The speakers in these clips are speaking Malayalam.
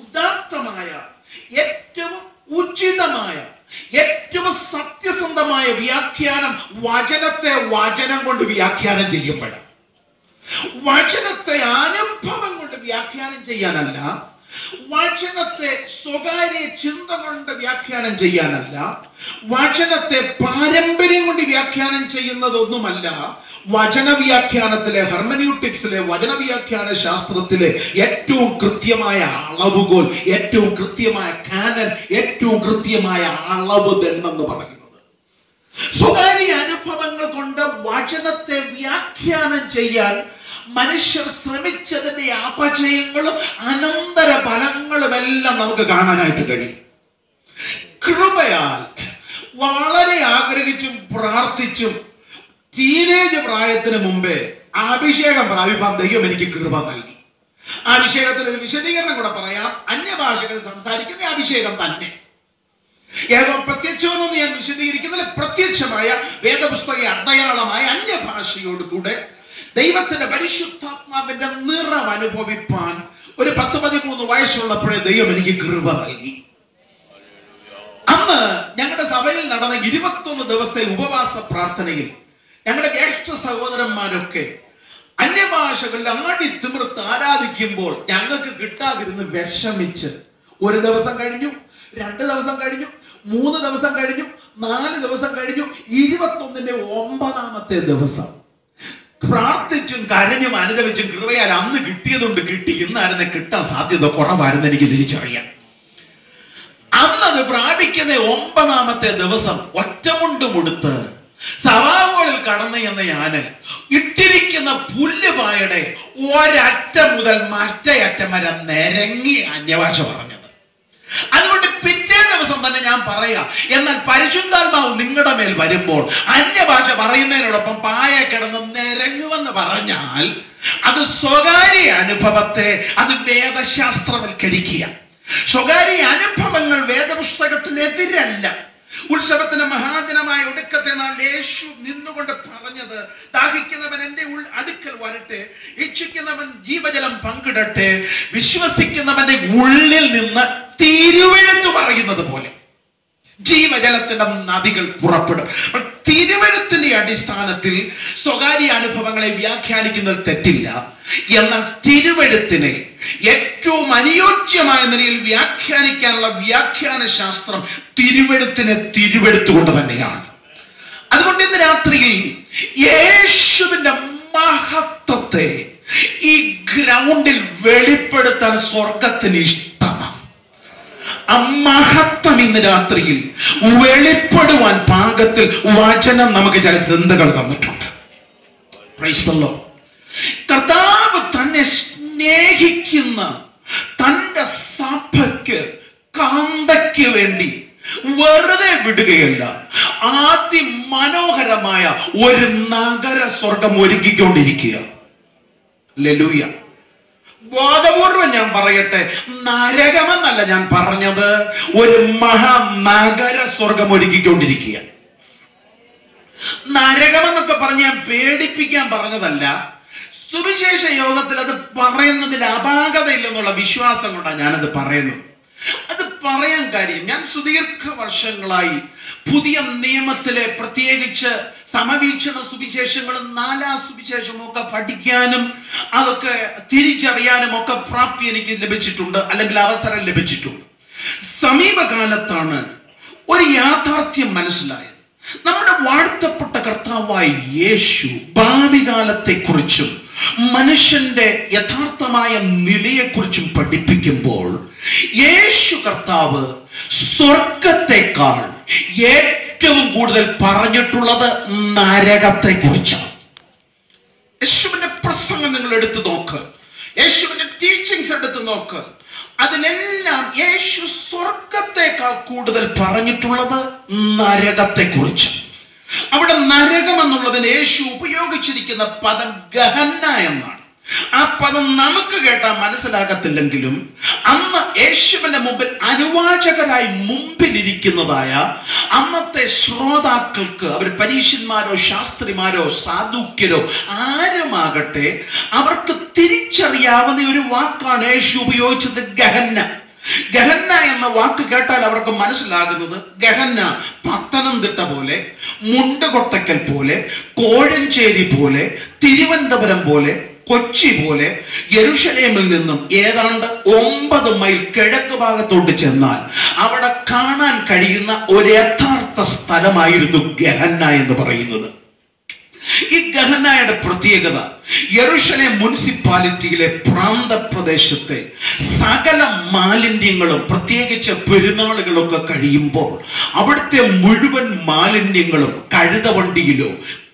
ഉദാത്തമായ, ഏറ്റവും ഉചിതമായ, ഏറ്റവും സത്യസന്ധമായ വ്യാഖ്യാനം വചനത്തെ വചനം കൊണ്ട് വ്യാഖ്യാനം ചെയ്യപ്പെടാം. വചനത്തെ അനുഭവം കൊണ്ട് വ്യാഖ്യാനം ചെയ്യാനല്ല, വചനത്തെ സ്വകാര്യ ചിന്ത കൊണ്ട് വ്യാഖ്യാനം ചെയ്യാനല്ല, വചനത്തെ പാരമ്പര്യം കൊണ്ട് വ്യാഖ്യാനം ചെയ്യുന്നതൊന്നുമല്ല. വചനവ്യാഖ്യാനത്തിലെ, ഹെർമന്യൂട്ടിക്സിലെ, വചനവ്യാഖ്യാന ശാസ്ത്രത്തിലെ ഏറ്റവും കൃത്യമായ അളവുകോൽ, ഏറ്റവും കൃത്യമായ കാനൻ, ഏറ്റവും കൃത്യമായ അളവ് ദണ്ഡെന്ന് പറയുന്നത് സ്വകാര്യ അനുഭവങ്ങൾ കൊണ്ട് വചനത്തെ വ്യാഖ്യാനം ചെയ്യാൻ മനുഷ്യർ ശ്രമിച്ചതിന്റെ അപജയങ്ങളും അനന്തര ഫലങ്ങളും എല്ലാം നമുക്ക് കാണാനായിട്ട് കഴിയും. കൃപയാൽ വളരെ ആഗ്രഹിച്ചും പ്രാർത്ഥിച്ചും ടീനേജ് പ്രായത്തിന് മുമ്പേ അഭിഷേകം പ്രാപിപ്പാൻ ദൈവം എനിക്ക് കൃപ നൽകി. ആ അഭിഷേകത്തിന് ഒരു വിശദീകരണം കൂടെ പറയാം. അന്യഭാഷകൾ സംസാരിക്കുന്ന അഭിഷേകം തന്നെ. ഏതോ പ്രത്യക്ഷമെന്നൊന്നും ഞാൻ വിശദീകരിക്കുന്നില്ല. പ്രത്യക്ഷമായ വേദപുസ്തക അടയാളമായ അന്യഭാഷയോട് കൂടെ ദൈവത്തിന്റെ പരിശുദ്ധാത്മാവിന്റെ നിറം അനുഭവിപ്പാൻ ഒരു 10-13 വയസ്സുള്ളപ്പോഴേ ദൈവം എനിക്ക് കൃപ നൽകി. അന്ന് ഞങ്ങളുടെ സഭയിൽ നടന്ന 21 ദിവസത്തെ ഉപവാസ പ്രാർത്ഥനയിൽ ഞങ്ങളുടെ ജ്യേഷ്ഠ സഹോദരന്മാരൊക്കെ അന്യഭാഷകളിൽ ആടി തിമിർത്ത് ആരാധിക്കുമ്പോൾ ഞങ്ങൾക്ക് കിട്ടാതിരുന്ന് വിഷമിച്ച് 1 ദിവസം കഴിഞ്ഞു, 2 ദിവസം കഴിഞ്ഞു, 3 ദിവസം കഴിഞ്ഞു, 4 ദിവസം കഴിഞ്ഞു, 21ന്റെ 9ാമത്തെ ദിവസം പ്രാർത്ഥിച്ചും കരഞ്ഞും അനുദവിച്ചും കൃപയാൽ അന്ന് കിട്ടിയതുകൊണ്ട് കിട്ടി, ഇന്നായിരുന്നു കിട്ടാൻ സാധ്യത കുറവായിരുന്നു എനിക്ക് തിരിച്ചറിയാം. അന്നത് പ്രാപിക്കുന്ന 9ാമത്തെ ദിവസം ഒറ്റമുണ്ടും ഉടുത്ത് സഭാഹോളിൽ കടന്നു എന്ന ഞാന് ഇട്ടിരിക്കുന്ന പുല്ലുപായുടെ ഒരറ്റം മുതൽ മറ്റേ അറ്റം വരെ നിരങ്ങി അന്യഭാഷ പറഞ്ഞത്. അതുകൊണ്ട് പിറ്റേ ദിവസം തന്നെ ഞാൻ പറയാം, എന്നാൽ പരിശുദ്ധാത്മാവ് നിങ്ങളുടെ മേൽ വരുമ്പോൾ അന്യഭാഷ പറയുന്നതിനോടൊപ്പം പായ കിടന്ന് നിരങ്ങുമെന്ന് പറഞ്ഞാൽ അത് സ്വകാര്യ അനുഭവത്തെ അത് വേദശാസ്ത്രവൽക്കരിക്കുക. സ്വകാര്യ അനുഭവങ്ങൾ വേദപുസ്തകത്തിനെതിരല്ല. ഉത്സവത്തിന് മഹാദിനമായ ഒടുക്കത്തെ നാൾ യേശു നിന്നുകൊണ്ട് പറഞ്ഞത്, ദാഹിക്കുന്നവൻ എന്റെ അടുക്കൽ വരട്ടെ, ഇച്ഛിക്കുന്നവൻ ജീവജലം പങ്കിടട്ടെ, വിശ്വസിക്കുന്നവന്റെ ഉള്ളിൽ നിന്ന് തിരുവെഴുത്ത് പറയുന്നത് പോലെ ജീവജലത്തിന്റെ നദികൾ പുറപ്പെടും. തിരുവെഴുത്തിന്റെ അടിസ്ഥാനത്തിൽ സ്വകാര്യ അനുഭവങ്ങളെ വ്യാഖ്യാനിക്കുന്നതിൽ തെറ്റില്ല. എന്നാൽ തിരുവെഴുത്തിനെ ഏറ്റവും അനുയോജ്യമായ നിലയിൽ വ്യാഖ്യാനിക്കാനുള്ള വ്യാഖ്യാന ശാസ്ത്രം തിരുവെഴുത്തിനെ തിരുവെഴുത്തുകൊണ്ട് തന്നെയാണ്. അതുകൊണ്ട് ഇന്ന് രാത്രിയിൽ യേശുവിന്റെ മഹത്വത്തെ ഈ ഗ്രൗണ്ടിൽ വെളിപ്പെടുത്താൻ സ്വർഗത്തിന് ഇഷ്ടമാണ്. ആ മഹത്വം ഇന്ന് രാത്രിയിൽ വെളിപ്പെടുവാൻ പാകത്തിൽ വചനം നമുക്ക് ചില ചിന്തകൾ തന്നിട്ടുണ്ട്. Praise the Lord. കർത്താവ് തന്നെ സ്നേഹിക്കുന്ന തന്റെ സഭയ്ക്ക് കാന്തയ്ക്ക് വേണ്ടി വെറുതെ വിടുകയല്ല, അതിമനോഹരമായ ഒരു നഗര സ്വർഗം ഒരുക്കിക്കൊണ്ടിരിക്കുക. ഹല്ലേലൂയ. ബോധപൂർവം ഞാൻ പറയട്ടെ, നരകമെന്നല്ല ഞാൻ പറഞ്ഞത്, ഒരു മഹാനഗര സ്വർഗം ഒരുക്കിക്കൊണ്ടിരിക്കുക. നരകമെന്നൊക്കെ പറഞ്ഞ് ഞാൻ പേടിപ്പിക്കാൻ പറഞ്ഞതല്ല. സുവിശേഷ യോഗത്തിൽ അത് പറയുന്നതിൽ അപാകതയില്ലെന്നുള്ള വിശ്വാസം കൊണ്ടാണ് ഞാനത് പറയുന്നത്. അത് പറയാൻ കാര്യം, ഞാൻ സുദീർഘ വർഷങ്ങളായി പുതിയ നിയമത്തിലെ പ്രത്യേകിച്ച് സമവീക്ഷണ സുവിശേഷങ്ങളും 4 സുവിശേഷവും ഒക്കെ പഠിക്കാനും അതൊക്കെ തിരിച്ചറിയാനും ഒക്കെ പ്രാപ്തി എനിക്ക് ലഭിച്ചിട്ടുണ്ട്, അല്ലെങ്കിൽ അവസരം ലഭിച്ചിട്ടുണ്ട്. സമീപകാലത്താണ് ഒരു യാഥാർത്ഥ്യം മനസ്സിലായത്. നമ്മുടെ വാഴ്ത്തപ്പെട്ട കർത്താവായ യേശു ഭാവി കാലത്തെക്കുറിച്ചും മനുഷ്യന്റെ യഥാർത്ഥമായ നിലയെക്കുറിച്ചും പഠിപ്പിക്കുമ്പോൾ യേശു കർത്താവ് സ്വർഗത്തെക്കാൾ ഏറ്റവും കൂടുതൽ പറഞ്ഞിട്ടുള്ളത് നരകത്തെ കുറിച്ചാണ്. യേശുവിന്റെ പ്രസംഗം നിങ്ങൾ എടുത്തു നോക്ക്, യേശുവിന്റെ ടീച്ചിങ്സ് എടുത്തു നോക്ക്, അതിലെല്ലാം യേശു സ്വർഗത്തെക്കാൾ കൂടുതൽ പറഞ്ഞിട്ടുള്ളത് നരകത്തെ കുറിച്ച്. അവിടെ നരകം എന്നുള്ളതിന് യേശു ഉപയോഗിച്ചിരിക്കുന്ന പദം ഗഹന്ന എന്നാണ്. ആ പദം നമുക്ക് കേട്ടാൽ മനസ്സിലാകത്തില്ലെങ്കിലും അന്ന് യേശുവിന്റെ മുമ്പിൽ അനുവാചകരായി മുമ്പിലിരിക്കുന്നതായ അന്നത്തെ ശ്രോതാക്കൾക്ക്, അവർ പരീശന്മാരോ ശാസ്ത്രിമാരോ സാധുക്യരോ ആരുമാകട്ടെ, അവർക്ക് തിരിച്ചറിയാവുന്ന ഒരു വാക്കാണ് യേശു ഉപയോഗിച്ചത്, ഗഹന്ന. ഗഹന്ന എന്ന വാക്ക് കേട്ടാൽ അവർക്ക് മനസ്സിലാകുന്നത് ഗഹന്ന പത്തനംതിട്ട പോലെ, മുണ്ടകൊട്ടക്കൽ പോലെ, കോഴഞ്ചേരി പോലെ, തിരുവനന്തപുരം പോലെ, കൊച്ചി പോലെ യെരുശലേമിൽ നിന്നും ഏതാണ്ട് 9 മൈൽ കിഴക്ക് ഭാഗത്തോട്ട് ചെന്നാൽ അവിടെ കാണാൻ കഴിയുന്ന ഒരു യഥാർത്ഥ സ്ഥലമായിരുന്നു ഗഹന്ന എന്ന് പറയുന്നത്. ഈ ഗഹന്നയുടെ പ്രത്യേകത, യെരുശലേം മുനിസിപ്പാലിറ്റിയിലെ പ്രാന്തപ്രദേശത്തെ സകല മാലിന്യങ്ങളും, പ്രത്യേകിച്ച് പെരുന്നാളുകളൊക്കെ കഴിയുമ്പോൾ അവിടുത്തെ മുഴുവൻ മാലിന്യങ്ങളും കഴുതവണ്ടിയിലോ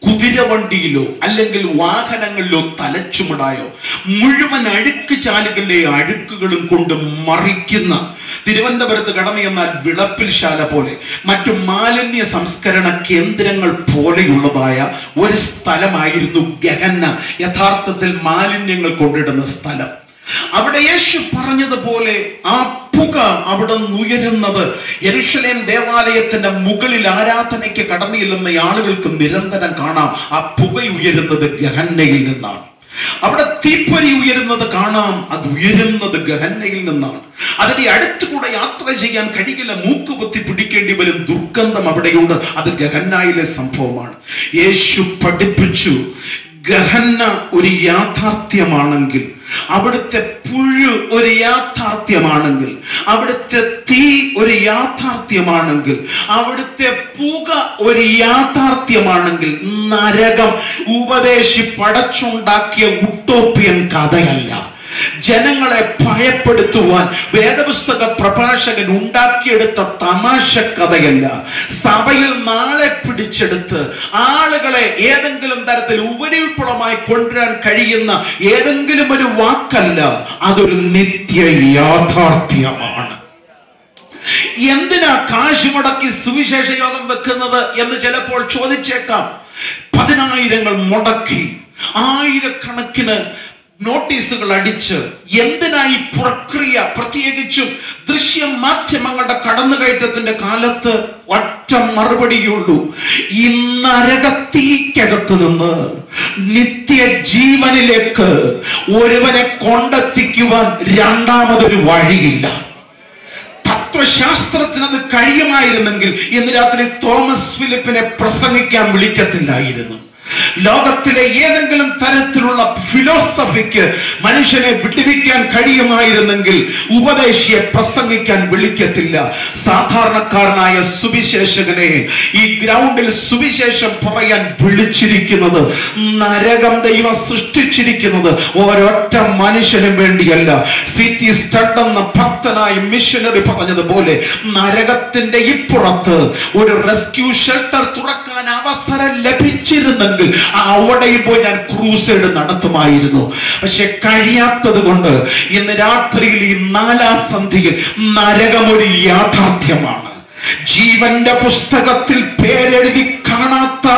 കുതിരവണ്ടിയിലോ അല്ലെങ്കിൽ വാഹനങ്ങളിലോ തലച്ചുമടായോ മുഴുവൻ അഴുക്ക് ചാലുകളിലെ അഴുക്കുകളും കൊണ്ട് മറിക്കുന്ന, തിരുവനന്തപുരത്ത് കടന്നു ചെന്നാൽ വിളപ്പിൽ ശാല പോലെ മറ്റു മാലിന്യ സംസ്കരണ കേന്ദ്രങ്ങൾ പോലെയുള്ളതായ ഒരു സ്ഥലമായിരുന്നു ഗഹന്ന, യഥാർത്ഥത്തിൽ മാലിന്യങ്ങൾ കൊണ്ടിടുന്ന സ്ഥലം. അവിടെ യേശു പറഞ്ഞതുപോലെ ആ പുക അവിടെ ഉയരുന്നത് യെരുശലേം ദേവാലയത്തിന്റെ മുകളിൽ ആരാധനയ്ക്ക് കടന്നു ചെല്ലുന്ന ആളുകൾക്ക് നിരന്തരം കാണാം. ആ പുക ഉയരുന്നത് ഗഹന്നയിൽ നിന്നാണ്. അവിടെ തീപ്പൊരി ഉയരുന്നത് കാണാം, അത് ഉയരുന്നത് ഗഹന്നയിൽ നിന്നാണ്. അതിന്റെ അടുത്തുകൂടെ യാത്ര ചെയ്യാൻ കഴിയില്ല, മൂക്കുപൊത്തി പിടിക്കേണ്ടി വരും, ദുർഗന്ധം അവിടെയുണ്ട്. അത് ഗഹന്നയിലെ സംഭവമാണ്. യേശു പഠിപ്പിച്ചു, ഗഹന്ന ഒരു യാഥാർത്ഥ്യമാണെങ്കിൽ, അവിടുത്തെ പുഴു ഒരു യാഥാർത്ഥ്യമാണെങ്കിൽ, അവിടുത്തെ തീ ഒരു യാഥാർത്ഥ്യമാണെങ്കിൽ, അവിടുത്തെ പുക ഒരു യാഥാർത്ഥ്യമാണെങ്കിൽ, നരകം ഉപദേശി പടച്ചുണ്ടാക്കിയ ഉട്ടോപ്യൻ കഥയല്ല. ജനങ്ങളെ ഭയപ്പെടുത്തുവാൻ വേദപുസ്തക പ്രഭാഷകൻ ഉണ്ടാക്കിയെടുത്ത തമാശ കഥയല്ല. സഭയിൽ നാളെ പിടിച്ചെടുത്ത് ആളുകളെ ഏതെങ്കിലും തരത്തിൽ ഉപരിവിപ്ലവമായി കൊണ്ടുവരാൻ കഴിയുന്ന ഏതെങ്കിലും ഒരു വാക്കല്ല, അതൊരു നിത്യ യാഥാർത്ഥ്യമാണ്. എന്തിനാ കാശ് മുടക്കി സുവിശേഷ യോഗം വെക്കുന്നത് എന്ന് ചിലപ്പോൾ ചോദിച്ചേക്കാം. 10,000 മുടക്കി 1000കണക്കിന് നോട്ടീസുകൾ അടിച്ച് എന്തിനായി പ്രക്രിയ? പ്രത്യേകിച്ചും ദൃശ്യ മാധ്യമങ്ങളുടെ കടന്നുകയറ്റത്തിന്റെ കാലത്ത് ഒറ്റ മറുപടിയുള്ളൂ, ഈ നരകത്തീക്കകത്ത് നിന്ന് നിത്യജീവനിലേക്ക് ഒരുവനെ കൊണ്ടെത്തിക്കുവാൻ രണ്ടാമതൊരു വഴിയില്ല. തത്വശാസ്ത്രത്തിന് അത് കഴിയുമായിരുന്നെങ്കിൽ ഇന്ന് രാത്രി തോമസ് ഫിലിപ്പിനെ പ്രസംഗിക്കാൻ വിളിക്കത്തില്ലായിരുന്നു. ലോകത്തിലെ ഏതെങ്കിലും തരത്തിലുള്ള ഫിലോസഫിക്ക് മനുഷ്യനെ വിടുവിക്കാൻ കഴിയുമായിരുന്നെങ്കിൽ ഉപദേശിയെ പ്രസംഗിക്കാൻ വിളിക്കത്തില്ല. സാധാരണക്കാരനായ സുവിശേഷകനെ ഈ ഗ്രൗണ്ടിൽ സുവിശേഷം പറയാൻ വിളിച്ചിരിക്കുന്നത്, നരകം ദൈവം സൃഷ്ടിച്ചിരിക്കുന്നത് ഒരൊറ്റ മനുഷ്യനും വേണ്ടിയല്ല. സിറ്റി സ്റ്റഡ് എന്ന ഭക്തനായ മിഷനറി പറഞ്ഞതുപോലെ, നരകത്തിന്റെ ഇപ്പുറത്ത് ഒരു റെസ്ക്യൂ ഷെൽട്ടർ തുറക്കാൻ അവസരം ലഭിച്ചിരുന്നെങ്കിൽ അവിടെയും പോയി ഞാൻ ക്രൂസൈഡ് നടത്തുമായിരുന്നു. പക്ഷെ കഴിയാത്തത് കൊണ്ട് ഇന്ന് രാത്രിയിൽ ഈ 4-ാം സന്ധിയിൽ നരകം ഒരു യാഥാർത്ഥ്യമാണ്. ജീവന്റെ പുസ്തകത്തിൽ പേരെഴുതി കാണാത്ത,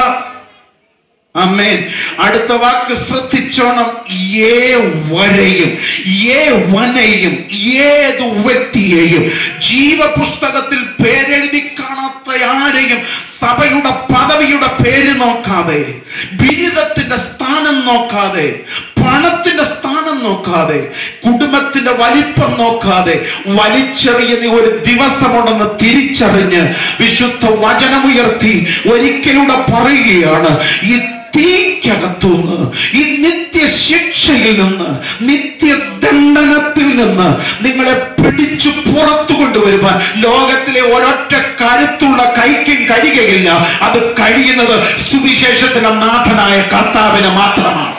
ആമേൻ, അടുത്ത വാക്ക് ശ്രദ്ധിച്ചോണം, ഏവരെയും ഏവനെയും ഏത് വ്യക്തിയെയും ജീവപുസ്തകത്തിൽ പേരെഴുതി കാണാത്ത ആരെയും സഭയുടെ പദവിയുടെ പേര് നോക്കാതെ, ബിരുദത്തിന്റെ സ്ഥാനം നോക്കാതെ, പണത്തിന്റെ സ്ഥാനം നോക്കാതെ, കുടുംബത്തിന്റെ വലിപ്പം നോക്കാതെ വലിച്ചെറിയുന്ന ഒരു ദിവസമുണ്ടെന്ന് തിരിച്ചറിഞ്ഞ് വിശുദ്ധ വചനമുയർത്തി ഒരിക്കലൂടെ പറയുകയാണ്, ഈ തീക്കകത്തുനിന്ന്, ഈ നിത്യശിക്ഷയിൽ നിന്ന്, നിത്യദണ്ഡനത്തിൽ നിന്ന് നിങ്ങളെ പിടിച്ചു പുറത്തു കൊണ്ടുവരുവാൻ ലോകത്തിലെ ഒരൊറ്റ കരുത്തുള്ള കൈക്കും കഴിയുകയില്ല. അത് കഴിയുന്നത് സുവിശേഷത്തിന്റെ നാഥനായ കർത്താവിന് മാത്രമാണ്.